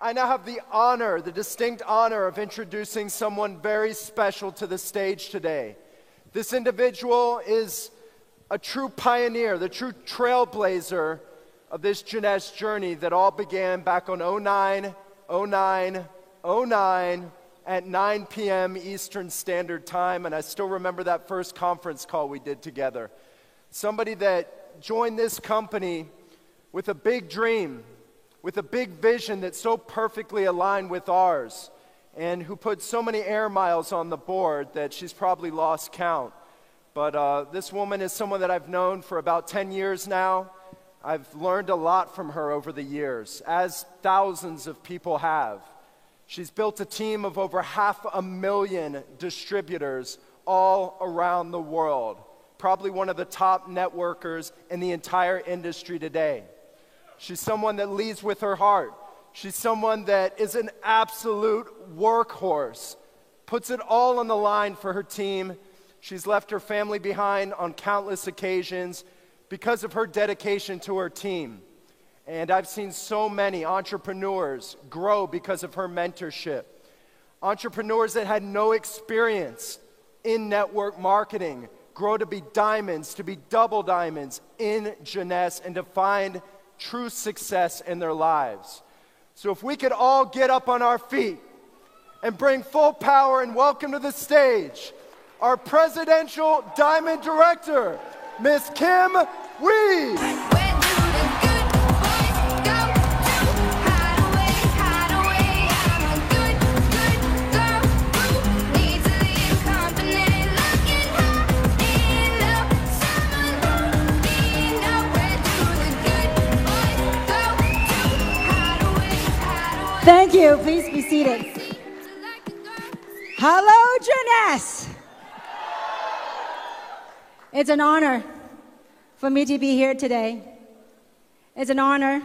I now have the honor, the distinct honor of introducing someone very special to the stage today. This individual is a true pioneer, the true trailblazer of this Jeunesse journey that all began back on 09 at 9 p.m. Eastern Standard Time, and I still remember that first conference call we did together. Somebody that joined this company with a big dream, with a big vision that so perfectly aligned with ours, and who put so many air miles on the board that she's probably lost count. But this woman is someone that I've known for about 10 years now. I've learned a lot from her over the years, as thousands of people have. She's built a team of over 500,000 distributors all around the world, probably one of the top networkers in the entire industry today. She's someone that leads with her heart. She's someone that is an absolute workhorse, puts it all on the line for her team. She's left her family behind on countless occasions because of her dedication to her team. And I've seen so many entrepreneurs grow because of her mentorship. Entrepreneurs that had no experience in network marketing grow to be diamonds, to be double diamonds in Jeunesse, and to find true success in their lives. So if we could all get up on our feet and bring full power and welcome to the stage our Presidential Diamond Director, Miss Kim Wee. Thank you. Please be seated. Hello, Jeunesse. It's an honor for me to be here today. It's an honor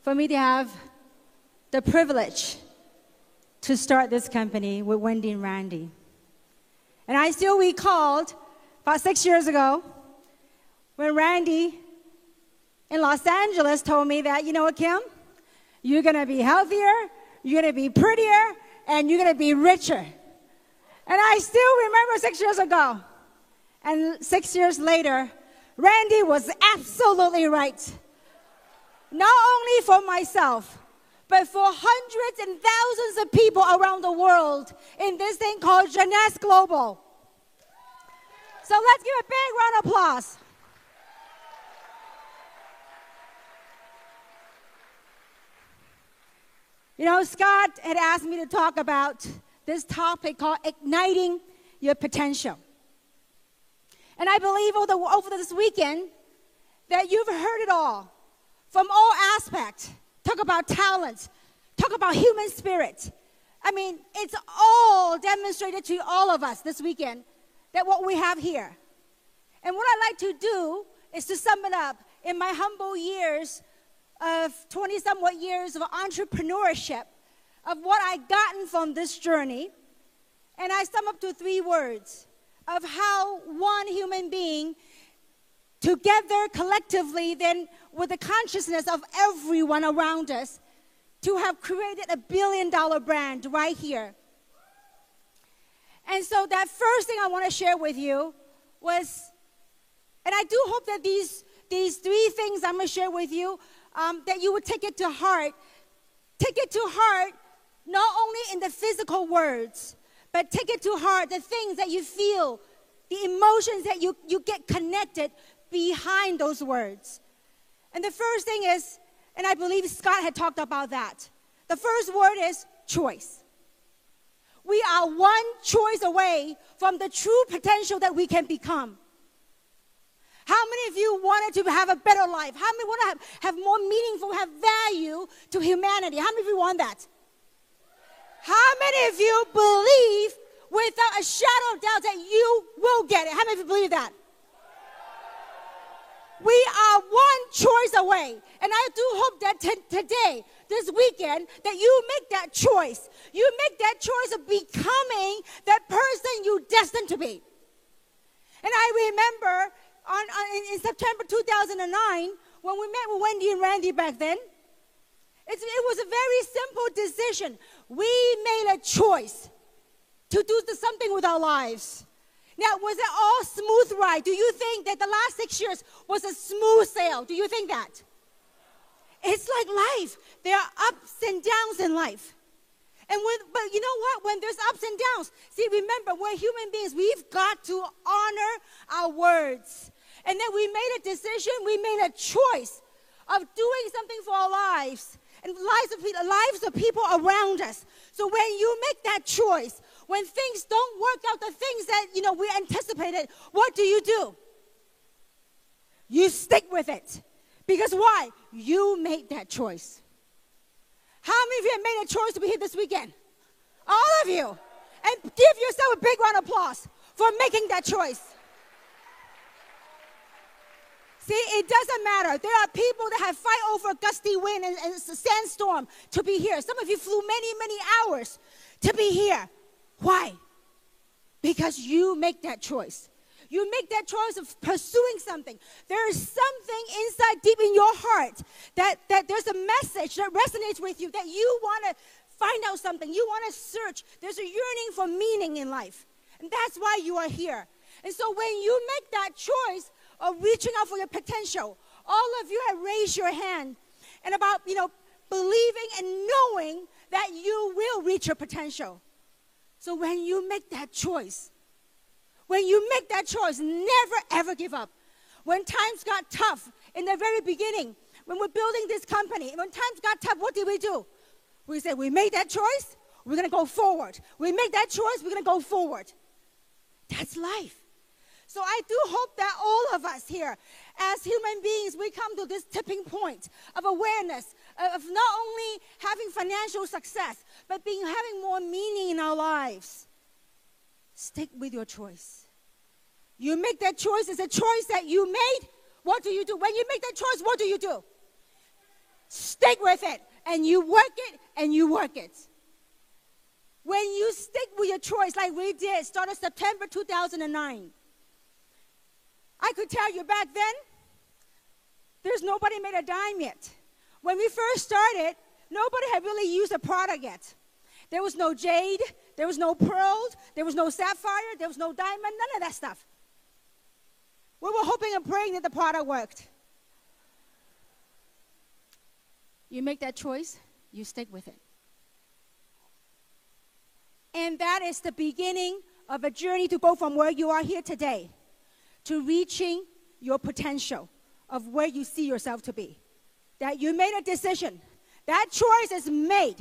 for me to have the privilege to start this company with Wendy and Randy. And I still recalled about 6 years ago when Randy in Los Angeles told me that, you know what, Kim? You're going to be healthier, you're going to be prettier, and you're going to be richer. And I still remember 6 years ago. And 6 years later, Randy was absolutely right. Not only for myself, but for hundreds and thousands of people around the world in this thing called Jeunesse Global. So let's give a big round of applause. You know, Scott had asked me to talk about this topic called igniting your potential. And I believe over this weekend that you've heard it all from all aspects. Talk about talent, talk about human spirit. I mean, it's all demonstrated to all of us this weekend that what we have here. And what I like to do is to sum it up in my humble years of 20-somewhat years of entrepreneurship, of what I gotten from this journey, and I sum up to 3 words of how one human being, together, collectively, then with the consciousness of everyone around us, to have created a billion-dollar brand right here. And so that first thing I want to share with you was, and I do hope that these 3 things I'm going to share with you, that you would take it to heart. Take it to heart not only in the physical words, but take it to heart the things that you feel, the emotions that you get connected behind those words. And the first thing is, and I believe Scott had talked about that, the first word is choice. We are one choice away from the true potential that we can become. How many of you wanted to have a better life? How many want to have more meaningful, have value to humanity? How many of you want that? How many of you believe without a shadow of doubt that you will get it? How many of you believe that? We are one choice away. And I do hope that today, this weekend, that you make that choice. You make that choice of becoming that person you're destined to be. And I remember in September 2009, when we met with Wendy and Randy back then, It was a very simple decision. We made a choice to do something with our lives. Now, was it all smooth ride? Do you think that the last 6 years was a smooth sail? Do you think that? It's like life. There are ups and downs in life. But you know what? When there's ups and downs, see, remember, we're human beings. We've got to honor our words. And then we made a decision. We made a choice of doing something for our lives and lives of people around us. So when you make that choice, when things don't work out, the things that, we anticipated, what do? You stick with it. Because why? You made that choice. How many of you have made a choice to be here this weekend? All of you. And give yourself a big round of applause for making that choice. See, it doesn't matter. There are people that have fight over gusty wind and sandstorm to be here. Some of you flew many, many hours to be here. Why? Because you make that choice. You make that choice of pursuing something. There is something inside deep in your heart that there's a message that resonates with you, that you want to find out something. You want to search. There's a yearning for meaning in life. And that's why you are here. And so when you make that choice of reaching out for your potential, all of you have raised your hand and about, believing and knowing that you will reach your potential. So when you make that choice, never ever give up. When times got tough in the very beginning, when we're building this company, when times got tough, what did we do? We said, we made that choice, we're going to go forward. We make that choice, we're going to go forward. That's life. So I do hope that all of us here, as human beings, we come to this tipping point of awareness, of not only having financial success, but having more meaning in our lives. Stick with your choice. You make that choice. It's a choice that you made. What do you do? When you make that choice, what do you do? Stick with it. And you work it, and you work it. When you stick with your choice, like we did, started September 2009. I could tell you back then, there's nobody made a dime yet. When we first started, nobody had really used a product yet. There was no jade, there was no pearl, there was no sapphire, there was no diamond, none of that stuff. We were hoping and praying that the product worked. You make that choice, you stick with it. And that is the beginning of a journey to go from where you are here today to reaching your potential of where you see yourself to be. That you made a decision. That choice is made.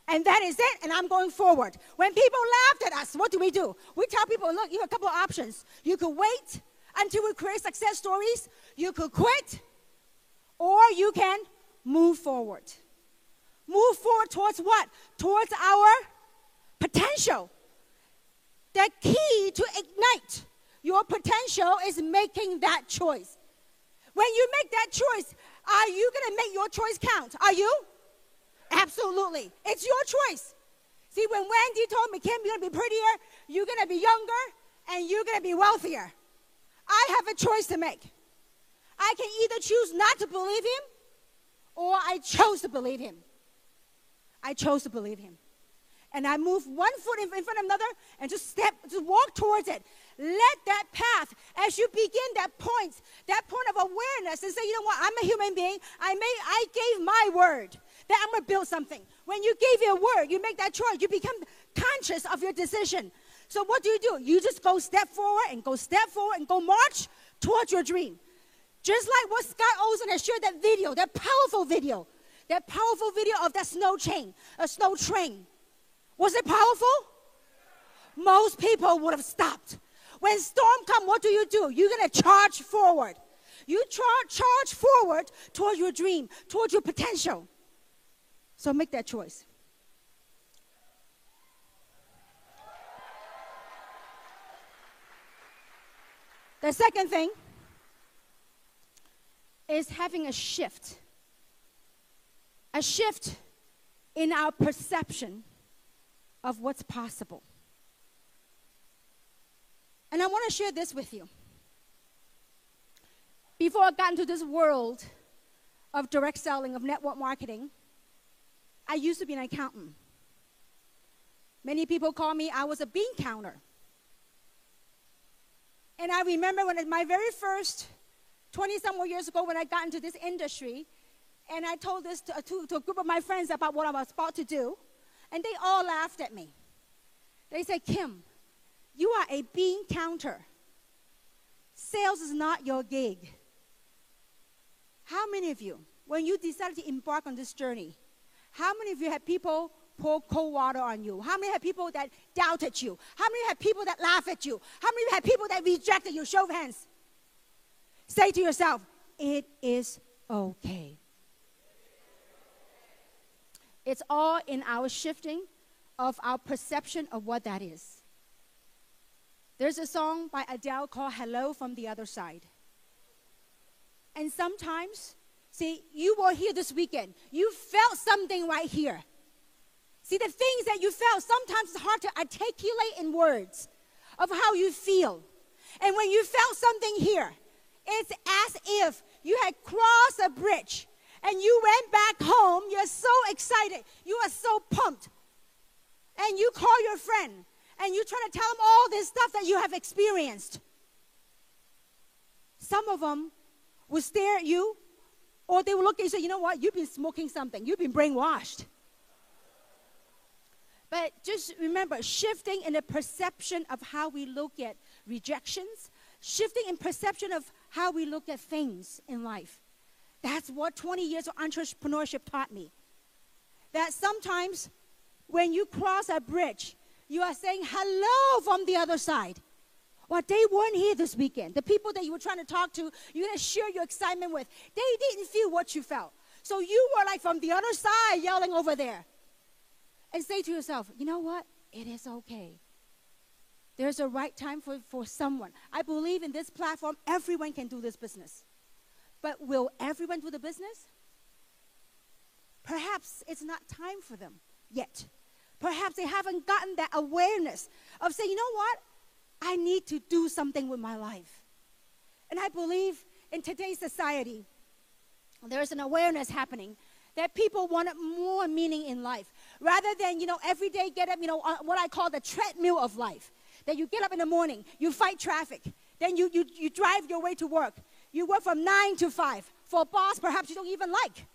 And that is it, and I'm going forward. When people laughed at us, what do? We tell people, look, you have a couple of options. You could wait until we create success stories. You could quit, or you can move forward. Move forward towards what? Towards our potential. The key to ignite your potential is making that choice. When you make that choice, are you going to make your choice count? Are you? Absolutely. It's your choice. See, when Wendy told me, Kim, you're going to be prettier, you're going to be younger, and you're going to be wealthier, I have a choice to make. I can either choose not to believe him, or I chose to believe him. I chose to believe him. And I moved one foot in front of another and just walk towards it. Let that path, as you begin that point of awareness, and say, you know what, I'm a human being. I gave my word that I'm going to build something. When you gave your word, you make that choice. You become conscious of your decision. So what do? You just go step forward and go march towards your dream. Just like what Scott Olsen has shared that video, that powerful video of that snow train. Was it powerful? Most people would have stopped. When storm comes, what do? You're going to charge forward. You charge forward towards your dream, towards your potential. So make that choice. The second thing is having a shift in our perception of what's possible. And I want to share this with you. Before I got into this world of direct selling, of network marketing, I used to be an accountant. Many people call me, I was a bean counter. And I remember when my very first 20-some more years ago when I got into this industry, and I told this to a group of my friends about what I was about to do, and they all laughed at me. They said, Kim, you are a bean counter. Sales is not your gig. How many of you, when you decided to embark on this journey, how many of you had people pour cold water on you? How many had people that doubted you? How many had people that laughed at you? How many had people that rejected you? Show of hands. Say to yourself, it is okay. It's all in our shifting of our perception of what that is. There's a song by Adele called Hello from the Other Side. And sometimes, see, you were here this weekend. You felt something right here. See, the things that you felt, sometimes it's hard to articulate in words of how you feel. And when you felt something here, it's as if you had crossed a bridge and you went back home. You're so excited. You are so pumped. And you call your friend and you try to tell them all this stuff that you have experienced. Some of them will stare at you, or they will look at you and say, you know what, you've been smoking something. You've been brainwashed. But just remember, shifting in the perception of how we look at rejections, shifting in perception of how we look at things in life. That's what 20 years of entrepreneurship taught me. That sometimes when you cross a bridge, you are saying hello from the other side. Well, they weren't here this weekend. The people that you were trying to talk to, you're going to share your excitement with, they didn't feel what you felt. So you were like from the other side yelling over there. And say to yourself, you know what? It is okay. There's a right time for someone. I believe in this platform, everyone can do this business. But will everyone do the business? Perhaps it's not time for them yet. Perhaps they haven't gotten that awareness of saying, you know what? I need to do something with my life. And I believe in today's society, there's an awareness happening that people wanted more meaning in life. Rather than, every day get up, what I call the treadmill of life. That you get up in the morning, you fight traffic. Then you drive your way to work. You work from 9 to 5. For a boss, perhaps you don't even like.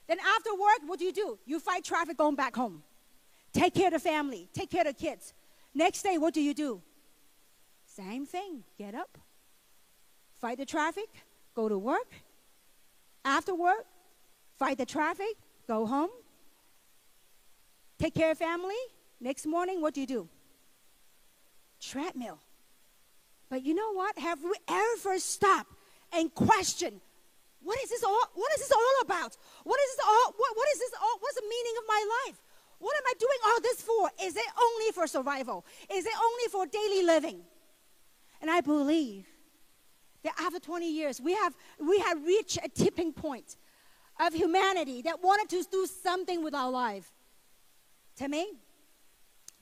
Then after work, what do? You fight traffic going back home. Take care of the family. Take care of the kids. Next day, what do? Same thing. Get up. Fight the traffic. Go to work. After work, fight the traffic. Go home. Take care of family. Next morning, what do? Treadmill. But you know what? Have we ever stopped and questioned, what is this all about? What's the meaning of my life? What am I doing all this for? Is it only for survival? Is it only for daily living? And I believe that after 20 years, we have reached a tipping point of humanity that wanted to do something with our life. To me,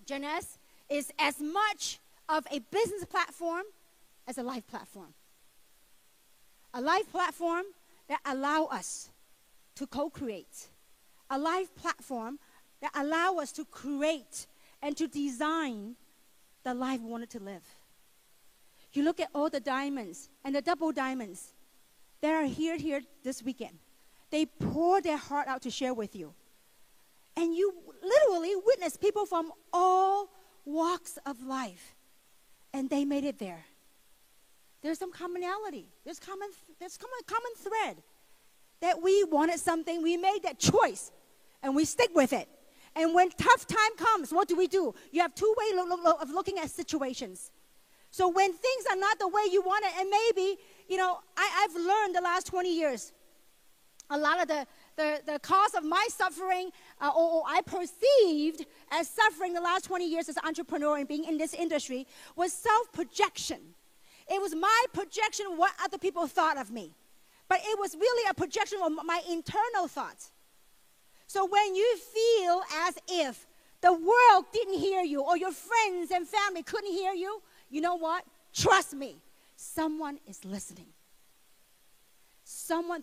Jeunesse is as much of a business platform as a life platform. A life platform that allows us to co-create. A life platform that allows us to create and to design the life we wanted to live. You look at all the diamonds and the double diamonds that are here this weekend. They pour their heart out to share with you. And you literally witness people from all walks of life. And they made it there. There's some commonality. There's common thread. That we wanted something, we made that choice, and we stick with it. And when tough time comes, what do? You have two ways of looking at situations. So when things are not the way you want it, and maybe, I've learned the last 20 years, a lot of the cause of my suffering, or I perceived as suffering the last 20 years as an entrepreneur and being in this industry, was self-projection. It was my projection of what other people thought of me. But it was really a projection of my internal thoughts. So when you feel as if the world didn't hear you, or your friends and family couldn't hear you, you know what? Trust me, someone is listening.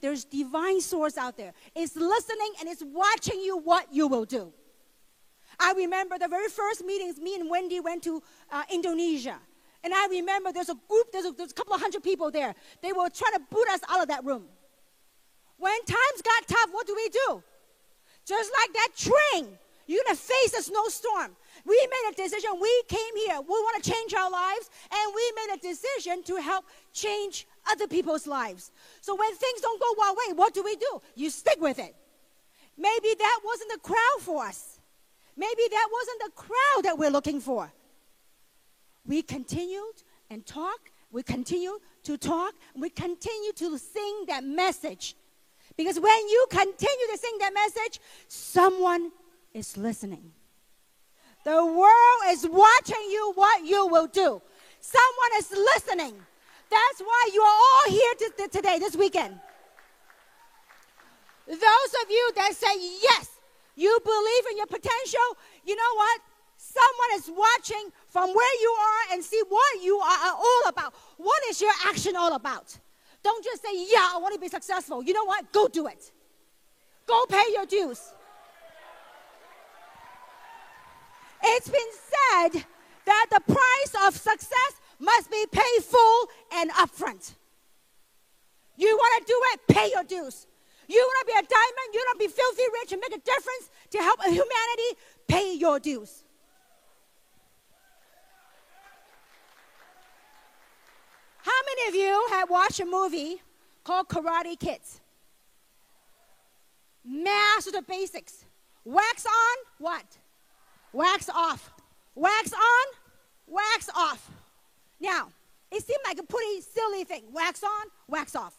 there's divine source out there. It's listening and it's watching you what you will do. I remember the very first meetings, me and Wendy went to Indonesia. And I remember there's a couple of hundred people there. They were trying to boot us out of that room. When times got tough, what do? Just like that train, you're going to face a snowstorm. We made a decision. We came here. We want to change our lives. And we made a decision to help change other people's lives. So when things don't go our way, what do? You stick with it. Maybe that wasn't the crowd for us. Maybe that wasn't the crowd that we're looking for. We continued and talked. We continued to talk. We continued to sing that message. Because when you continue to sing that message, someone is listening. The world is watching you what you will do. Someone is listening. That's why you are all here today, this weekend. Those of you that say, yes, you believe in your potential, you know what? Someone is watching from where you are and see what you are all about. What is your action all about? Don't just say, yeah, I want to be successful. You know what? Go do it. Go pay your dues. It's been said that the price of success must be paid full and upfront. You want to do it? Pay your dues. You want to be a diamond? You want to be filthy rich and make a difference to help humanity? Pay your dues. How many of you have watched a movie called Karate Kids? Master the basics. Wax on, what? Wax off. Wax on, wax off. Now, it seemed like a pretty silly thing. Wax on, wax off.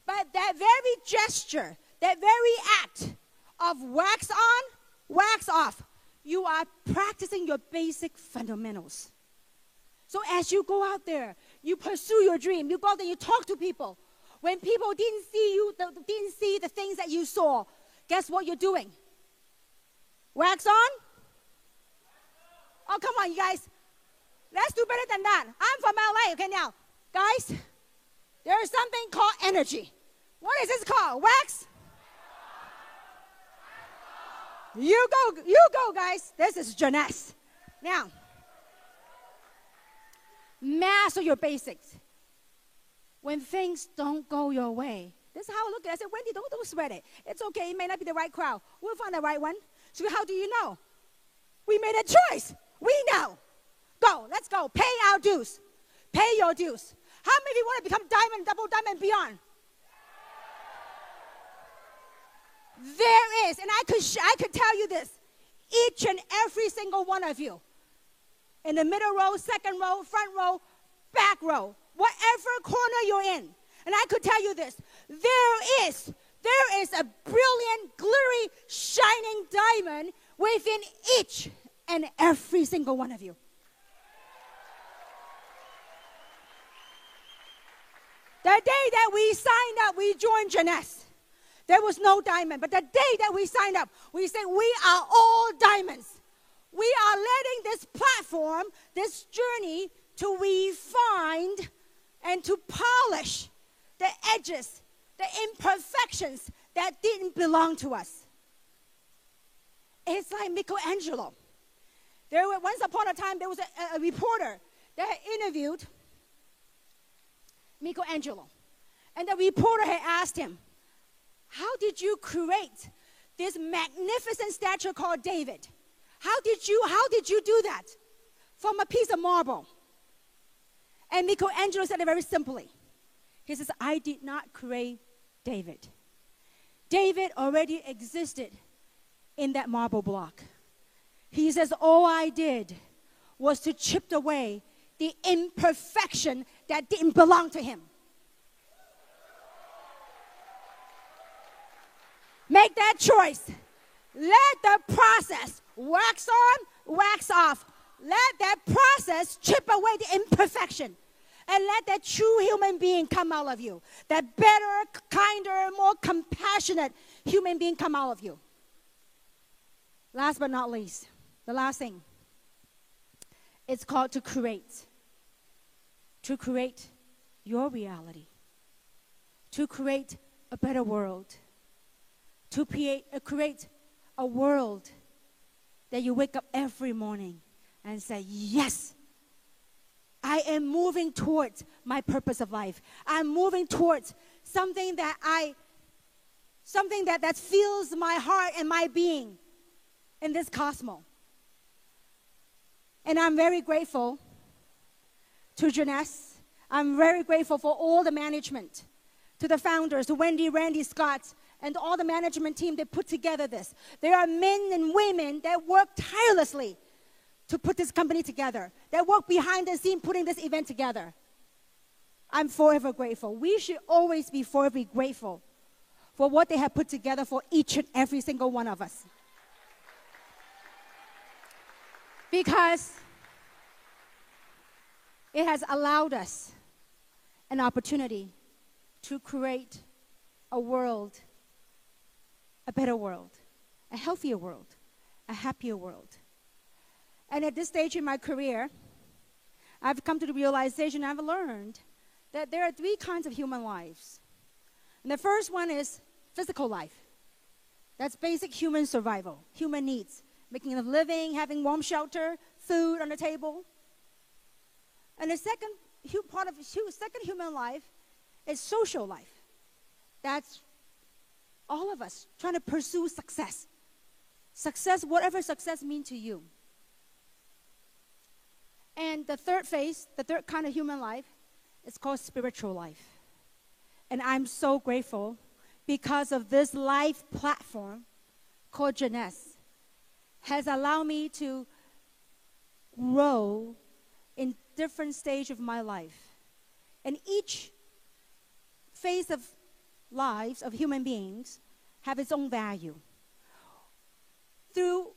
But that very gesture, that very act of wax on, wax off, you are practicing your basic fundamentals. So as you go out there, you pursue your dream. You go out there, you talk to people. When people didn't see you, didn't see the things that you saw, guess what you're doing? Wax on? Oh, come on, you guys. Let's do better than that. I'm from LA, okay, now. Guys, there is something called energy. What is this called? Wax? You go, guys. This is Jeunesse. Now, master your basics. When things don't go your way, this is how I look at it. I said, Wendy, don't sweat it. It's okay. It may not be the right crowd. We'll find the right one. So how do you know? We made a choice. We know. Go. Let's go. Pay our dues. Pay your dues. How many of you want to become diamond, double diamond, beyond? There is, and I could tell you this, each and every single one of you, in the middle row, second row, front row, back row, whatever corner you're in, and I could tell you this, there is a brilliant, glittery, shining diamond within each and every single one of you. The day that we signed up, we joined Jeunesse. There was no diamond. But the day that we signed up, we said we are all diamonds. We are letting this platform, this journey, to refine and to polish the edges, the imperfections that didn't belong to us. It's like Michelangelo. Once upon a time, there was a reporter that had interviewed Michelangelo. And the reporter had asked him, how did you create this magnificent statue called David? How did you do that? From a piece of marble. And Michelangelo said it very simply. He says, I did not create David. David already existed in that marble block. He says, all I did was to chip away the imperfection that didn't belong to him. Make that choice. Let the process wax on, wax off. Let that process chip away the imperfection. And let that true human being come out of you. That better, kinder, more compassionate human being come out of you. Last but not least, the last thing. It's called to create. To create your reality. to create a better world, to create a world that you wake up every morning and say, yes, I am moving towards my purpose of life. I'm moving towards something that fills my heart and my being in this cosmos. And I'm very grateful to Jeunesse. I'm very grateful for all the management, to the founders, to Wendy, Randy, Scott, and all the management team that put together this. There are men and women that work tirelessly to put this company together, that work behind the scene putting this event together. I'm forever grateful. We should always be forever grateful for what they have put together for each and every single one of us. Because it has allowed us an opportunity to create a world, a better world, a healthier world, a happier world. And at this stage in my career, I've come to the realization, I've learned that there are 3 kinds of human lives. And the first one is physical life. That's basic human survival, human needs, making a living, having warm shelter, food on the table. And the second part of second human life is social life. That's all of us trying to pursue success. Success, whatever success means to you. And the third phase, the third kind of human life, is called spiritual life. And I'm so grateful because of this live platform called Jeunesse has allowed me to grow in different stage of my life. And each phase of lives of human beings have its own value. Through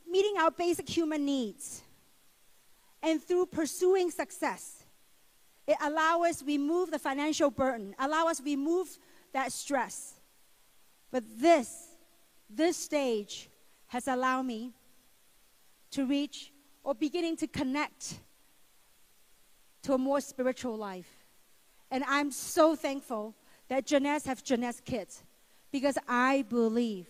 meeting our basic human needs and through pursuing success, it allows us to remove the financial burden, allow us to remove that stress. But this stage has allowed me to reach or beginning to connect to a more spiritual life. And I'm so thankful that Jeunesse have Jeunesse Kids, because I believe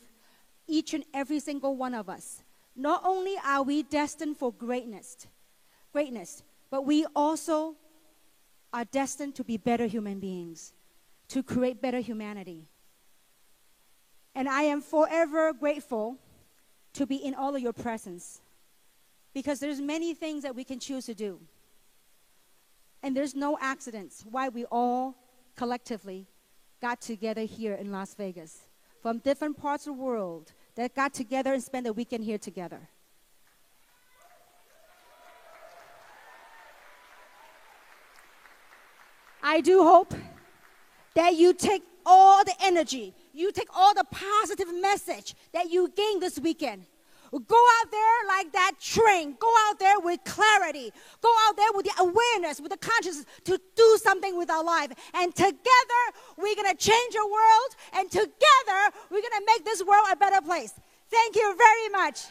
each and every single one of us, not only are we destined for greatness, but we also are destined to be better human beings, to create better humanity. And I am forever grateful to be in all of your presence, because there's many things that we can choose to do. And there's no accidents why we all collectively got together here in Las Vegas from different parts of the world that got together and spent a weekend here together. I do hope that you take all the energy, you take all the positive message that you gained this weekend. Go out there like that train. Go out there with clarity. Go out there with the awareness, with the consciousness to do something with our life. And together, we're going to change our world. And together, we're going to make this world a better place. Thank you very much.